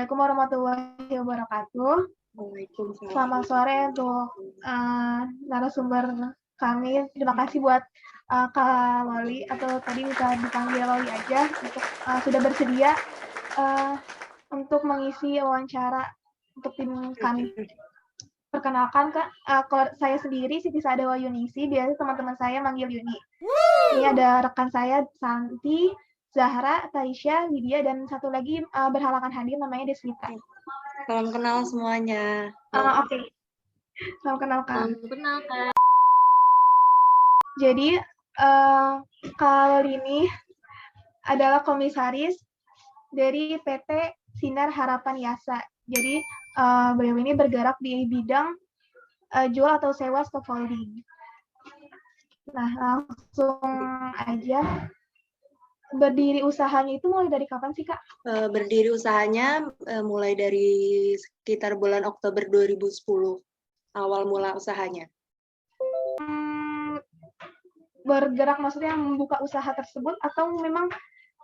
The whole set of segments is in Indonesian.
Assalamualaikum warahmatullahi wabarakatuh. Waalaikumsalam. Selamat sore untuk narasumber kami. Terima kasih buat Kak Loli, atau tadi bisa dipanggil Loli aja, untuk sudah bersedia untuk mengisi wawancara untuk tim kami. Perkenalkan Kak, kalau saya sendiri Siti Sadewa Yunisi, biasa teman-teman saya manggil Yuni. Ini ada rekan saya Santi, Zahra, Taisha, Lydia, dan satu lagi berhalangan hadir namanya Deswita. Salam kenal semuanya. Oke. Salam kenal Kak. Salam kenal Kak. Jadi Kak ini adalah komisaris dari PT Sinar Harapan Yasa. Jadi beliau ini bergerak di bidang jual atau sewa scaffolding. Nah, langsung aja. Berdiri usahanya itu mulai dari kapan sih, Kak? Berdiri usahanya mulai dari sekitar bulan Oktober 2010, awal mula usahanya. Bergerak maksudnya membuka usaha tersebut atau memang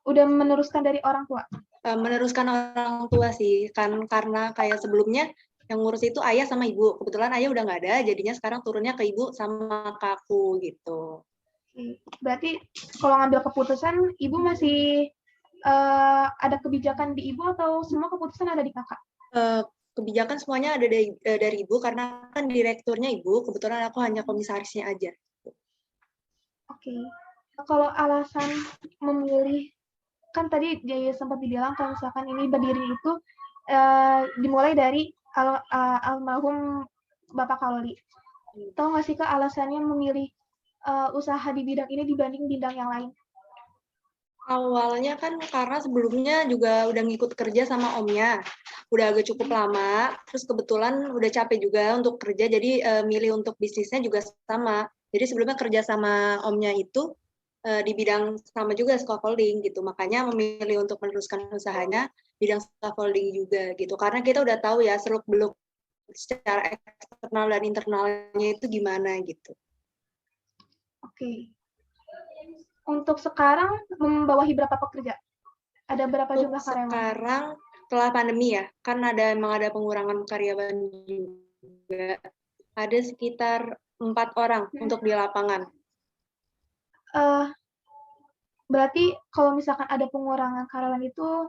udah meneruskan dari orang tua? Meneruskan orang tua sih, kan karena kayak sebelumnya yang ngurus itu ayah sama ibu. Kebetulan ayah udah nggak ada, jadinya sekarang turunnya ke ibu sama kakakku gitu. Berarti kalau ngambil keputusan, ibu masih ada kebijakan di ibu atau semua keputusan ada di kakak? Kebijakan semuanya ada dari ibu, karena kan direkturnya ibu, kebetulan aku hanya komisarisnya aja. Oke. Kalau alasan memilih, kan tadi dia sempat dibilang kalau misalkan ini berdiri itu dimulai dari almarhum Bapak Kaloli. Tahu nggak sih Kak alasannya memilih usaha di bidang ini dibanding bidang yang lain? Awalnya kan karena sebelumnya juga udah ngikut kerja sama omnya, udah agak cukup lama, terus kebetulan udah capek juga untuk kerja, jadi milih untuk bisnisnya juga sama. Jadi sebelumnya kerja sama omnya itu di bidang sama juga scaffolding gitu, makanya memilih untuk meneruskan usahanya bidang scaffolding juga gitu, karena kita udah tahu ya seluk-beluk secara eksternal dan internalnya itu gimana gitu. Oke. Untuk sekarang membawahi berapa pekerja? Ada berapa jumlah karyawan? Sekarang setelah pandemi ya, kan emang ada pengurangan karyawan juga. Ada sekitar 4 orang untuk di lapangan. Berarti kalau misalkan ada pengurangan karyawan itu,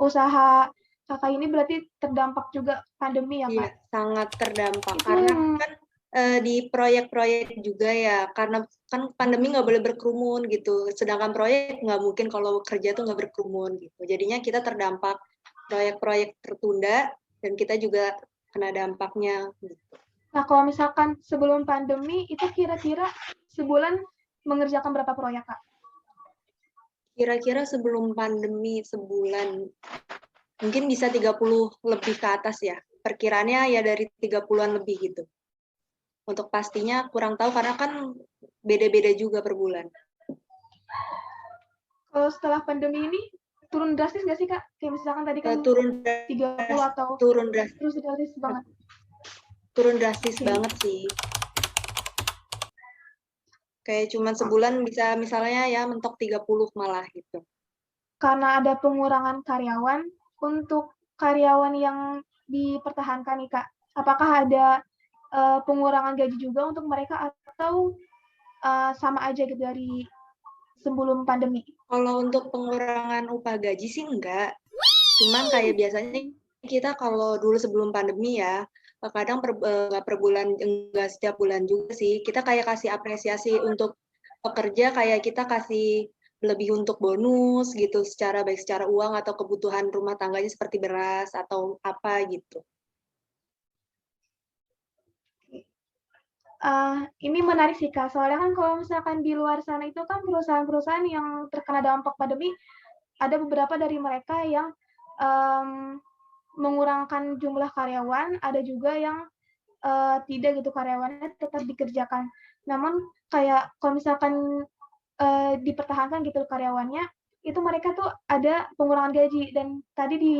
usaha kakak ini berarti terdampak juga pandemi ya, Kak? Iya, sangat terdampak. Karena kan di proyek-proyek juga ya, karena kan pandemi nggak boleh berkerumun gitu. Sedangkan proyek nggak mungkin kalau kerja tuh nggak berkerumun gitu. Jadinya kita terdampak, proyek-proyek tertunda, dan kita juga kena dampaknya. Gitu. Nah, kalau misalkan sebelum pandemi, itu kira-kira sebulan mengerjakan berapa proyek, Kak? Kira-kira sebelum pandemi sebulan, mungkin bisa 30 lebih ke atas ya. Perkiraannya ya dari 30-an lebih gitu. Untuk pastinya kurang tahu karena kan beda-beda juga per bulan. Kalau setelah pandemi ini turun drastis nggak sih, Kak? Kayak misalkan tadi kan turun 30 atau turun drastis. Terus drastis banget. Turun drastis banget sih. Kayak cuman sebulan bisa misalnya ya mentok 30 malah gitu. Karena ada pengurangan karyawan, untuk karyawan yang dipertahankan nih, Kak, apakah ada pengurangan gaji juga untuk mereka atau sama aja gitu dari sebelum pandemi? Kalau untuk pengurangan upah gaji sih enggak. Cuman kayak biasanya kita kalau dulu sebelum pandemi ya, kadang nggak per bulan, enggak setiap bulan juga sih. Kita kayak kasih apresiasi untuk pekerja, kayak kita kasih lebih untuk bonus gitu, baik secara uang atau kebutuhan rumah tangganya seperti beras atau apa gitu. Ini menarik sih Kak, soalnya kan kalau misalkan di luar sana itu kan perusahaan-perusahaan yang terkena dampak pandemi, ada beberapa dari mereka yang mengurangkan jumlah karyawan, ada juga yang tidak gitu, karyawannya tetap dikerjakan. Namun kayak kalau misalkan dipertahankan gitu karyawannya, itu mereka tuh ada pengurangan gaji, dan tadi di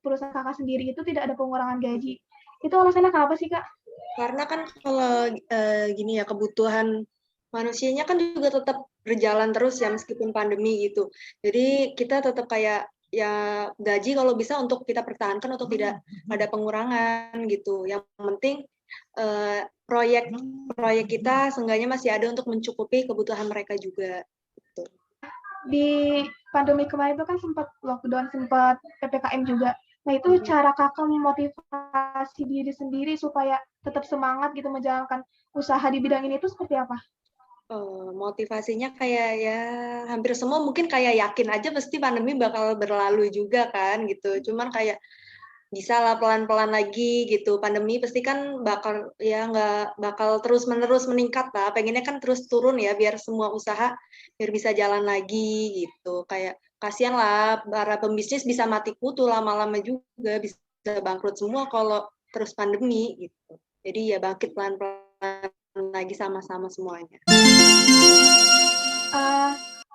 perusahaan kakak sendiri itu tidak ada pengurangan gaji. Itu alasannya kenapa sih Kak? Karena kan kalau gini ya, kebutuhan manusianya kan juga tetap berjalan terus ya meskipun pandemi gitu. Jadi kita tetap kayak ya gaji kalau bisa untuk kita pertahankan untuk tidak ada pengurangan gitu. Yang penting proyek kita seenggaknya masih ada untuk mencukupi kebutuhan mereka juga. Gitu. Di pandemi kemarin itu kan sempat lockdown, sempat PPKM juga. Nah, itu cara kakak memotivasi diri sendiri supaya tetap semangat gitu menjalankan usaha di bidang ini itu seperti apa? Motivasinya kayak ya hampir semua mungkin kayak yakin aja pasti pandemi bakal berlalu juga kan gitu. Cuman kayak bisa lah pelan-pelan lagi gitu. Pandemi pasti kan bakal ya nggak bakal terus-menerus meningkat lah. Pengennya kan terus turun ya biar semua usaha biar bisa jalan lagi gitu. Kayak kasihan lah para pembisnis bisa mati kutu lama-lama juga bisa bangkrut semua kalau terus pandemi gitu. Jadi ya bangkit pelan-pelan lagi sama-sama semuanya.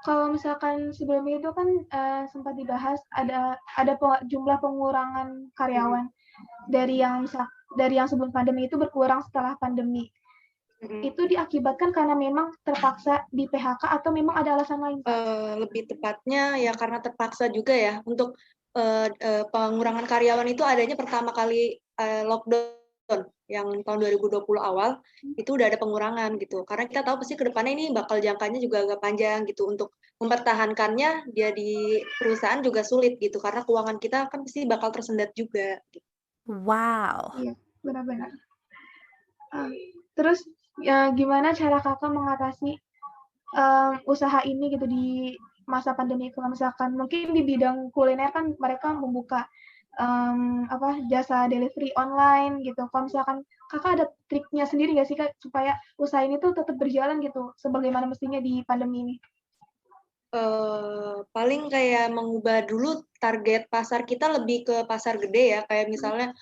Kalau misalkan sebelumnya itu kan sempat dibahas ada jumlah pengurangan karyawan dari yang sebelum pandemi itu berkurang setelah pandemi. Itu diakibatkan karena memang terpaksa di PHK atau memang ada alasan lain? Lebih tepatnya ya karena terpaksa juga ya untuk pengurangan karyawan itu adanya pertama kali lockdown yang tahun 2020 awal itu udah ada pengurangan gitu karena kita tahu pasti kedepannya ini bakal jangkanya juga agak panjang gitu untuk mempertahankannya dia di perusahaan juga sulit gitu karena keuangan kita kan pasti bakal tersendat juga gitu. Wow. Iya, benar-benar. Terus ya, gimana cara kakak mengatasi usaha ini gitu di masa pandemi? Kalau misalkan mungkin di bidang kuliner kan mereka membuka jasa delivery online gitu. Kalau misalkan kakak ada triknya sendiri nggak sih kak supaya usaha ini tuh tetap berjalan gitu sebagaimana mestinya di pandemi ini? Paling kayak mengubah dulu target pasar kita lebih ke pasar gede ya, kayak misalnya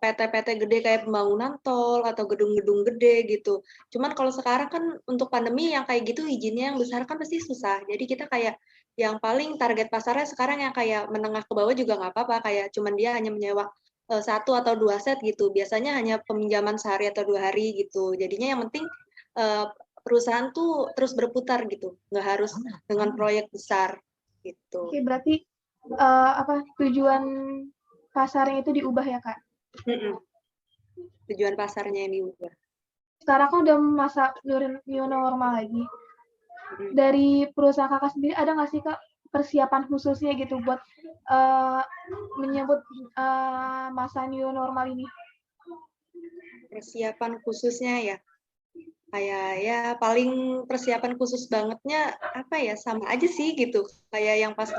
PT-PT gede kayak pembangunan tol atau gedung-gedung gede gitu. Cuman kalau sekarang kan untuk pandemi yang kayak gitu izinnya yang besar kan pasti susah. Jadi kita kayak yang paling target pasarnya sekarang yang kayak menengah ke bawah juga nggak apa-apa, kayak cuman dia hanya menyewa satu atau dua set gitu. Biasanya hanya peminjaman sehari atau 2 hari gitu. Jadinya yang penting perusahaan tuh terus berputar gitu, nggak harus dengan proyek besar gitu. Oke, berarti tujuan pasarnya itu diubah ya kak? Tujuan pasarnya yang diubah. Sekarang kan udah masa new normal lagi. Dari perusahaan kakak sendiri ada nggak sih kak persiapan khususnya gitu buat menyambut masa new normal ini? Persiapan khususnya ya, kayak ya paling persiapan khusus bangetnya apa ya sama aja sih gitu kayak yang pas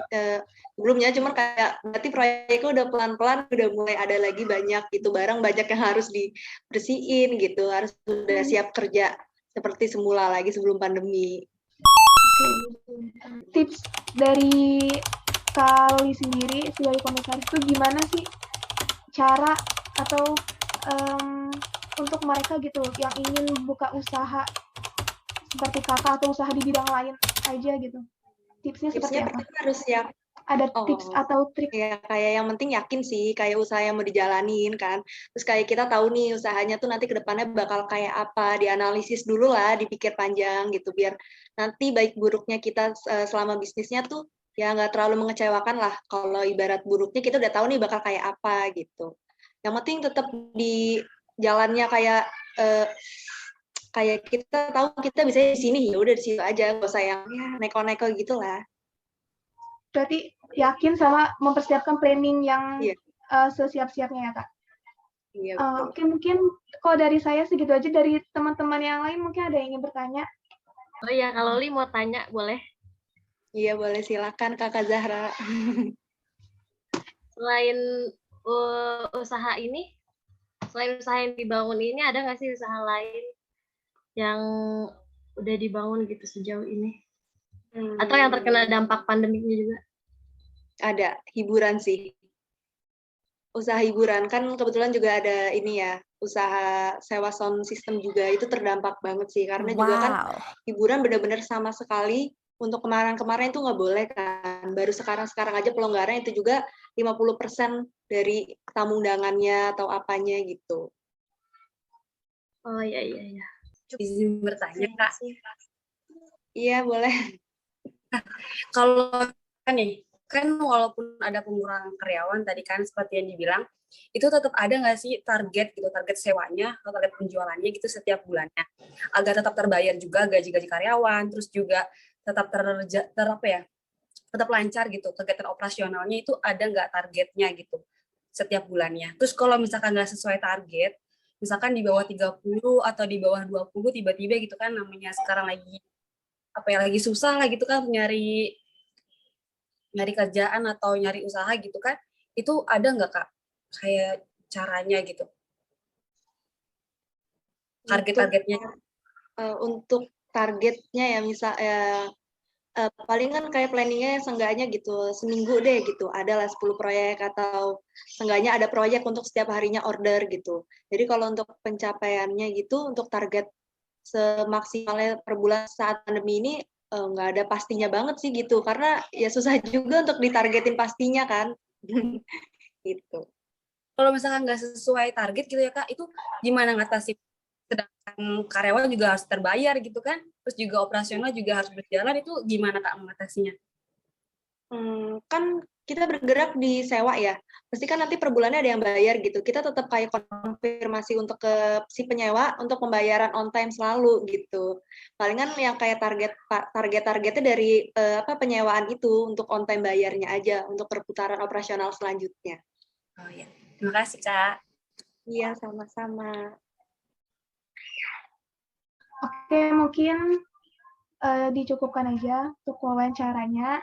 sebelumnya cuman kayak berarti proyeknya udah pelan-pelan udah mulai ada lagi banyak gitu barang banyak yang harus dibersihin gitu harus udah siap kerja seperti semula lagi sebelum pandemi. Tips dari Kali sendiri sebagai komisaris itu gimana sih cara atau untuk mereka gitu yang ingin buka usaha seperti kakak atau usaha di bidang lain aja gitu, tipsnya seperti apa? Harus siap. Ada tips atau trik? Ya kayak yang penting yakin sih kayak usaha yang mau dijalanin kan terus kayak kita tahu nih usahanya tuh nanti kedepannya bakal kayak apa dianalisis dulu lah dipikir panjang gitu biar nanti baik buruknya kita selama bisnisnya tuh ya nggak terlalu mengecewakan lah kalau ibarat buruknya kita udah tahu nih bakal kayak apa gitu yang penting tetap di jalannya kayak kita tahu kita bisa di sini ya udah di situ aja nggak usah yang ya neko-neko gitulah. Berarti yakin sama mempersiapkan planning yang sesiap-siapnya ya kak? Iya, Oke, mungkin kalau dari saya segitu aja. Dari teman-teman yang lain mungkin ada yang ingin bertanya? Oh iya, kalau Li mau tanya boleh? Iya boleh silakan Kakak Zahra. Selain usaha ini, selain usaha yang dibangun ini ada nggak sih usaha lain yang udah dibangun gitu sejauh ini? Atau yang terkena dampak pandemiknya juga? Ada hiburan sih. Usaha hiburan kan kebetulan juga ada ini ya usaha sewa sound system juga itu terdampak banget sih karena juga kan hiburan benar-benar sama sekali untuk kemarin-kemarin itu nggak boleh kan baru sekarang aja pelonggaran itu juga 50% dari tamu undangannya atau apanya gitu. Oh iya. Izin bertanya Kak. Iya boleh. Kalau kan nih kan walaupun ada pengurangan karyawan tadi kan seperti yang dibilang, itu tetap ada nggak sih target gitu, target sewanya atau target penjualannya gitu setiap bulannya, agar tetap terbayar juga gaji-gaji karyawan, terus juga tetap tetap lancar gitu, kegiatan operasionalnya itu ada nggak targetnya gitu setiap bulannya. Terus kalau misalkan nggak sesuai target, misalkan di bawah 30 atau di bawah 20 tiba-tiba gitu kan, namanya sekarang lagi lagi susah lah gitu kan, nyari kerjaan atau nyari usaha gitu kan, itu ada nggak Kak kayak caranya gitu, target-targetnya? Untuk targetnya ya misal palingan kayak planningnya seenggaknya gitu seminggu deh gitu adalah 10 proyek atau seenggaknya ada proyek untuk setiap harinya order gitu. Jadi kalau untuk pencapaiannya gitu untuk target semaksimalnya per bulan saat pandemi ini nggak ada pastinya banget sih gitu karena ya susah juga untuk ditargetin pastinya kan. Gitu. Kalau misalkan nggak sesuai target gitu ya Kak, itu gimana ngatasi? Sedangkan karyawan juga harus terbayar gitu kan, terus juga operasional juga harus berjalan, itu gimana Kak mengatasinya? Kan kita bergerak di sewa ya, pasti kan nanti per bulannya ada yang bayar gitu. Kita tetap kayak konfirmasi untuk ke si penyewa untuk pembayaran on time selalu gitu. Palingan yang kayak targetnya dari penyewaan itu untuk on time bayarnya aja untuk perputaran operasional selanjutnya. Oh ya, terima kasih Kak. Iya, sama-sama. Oke, mungkin dicukupkan aja untuk wawancaranya.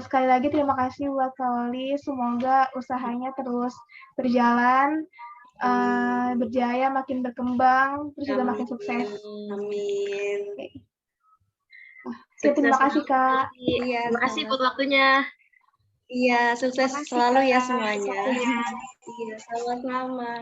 Sekali lagi terima kasih buat Kak Loli. Semoga usahanya terus berjalan, berjaya, makin berkembang, terus juga makin sukses. Amin. Oke, terima kasih Kak. Iya, Terima kasih buat waktunya. Iya, sukses Makasih, selalu ya Kak. semuanya. Waktunya. Iya, sama-sama.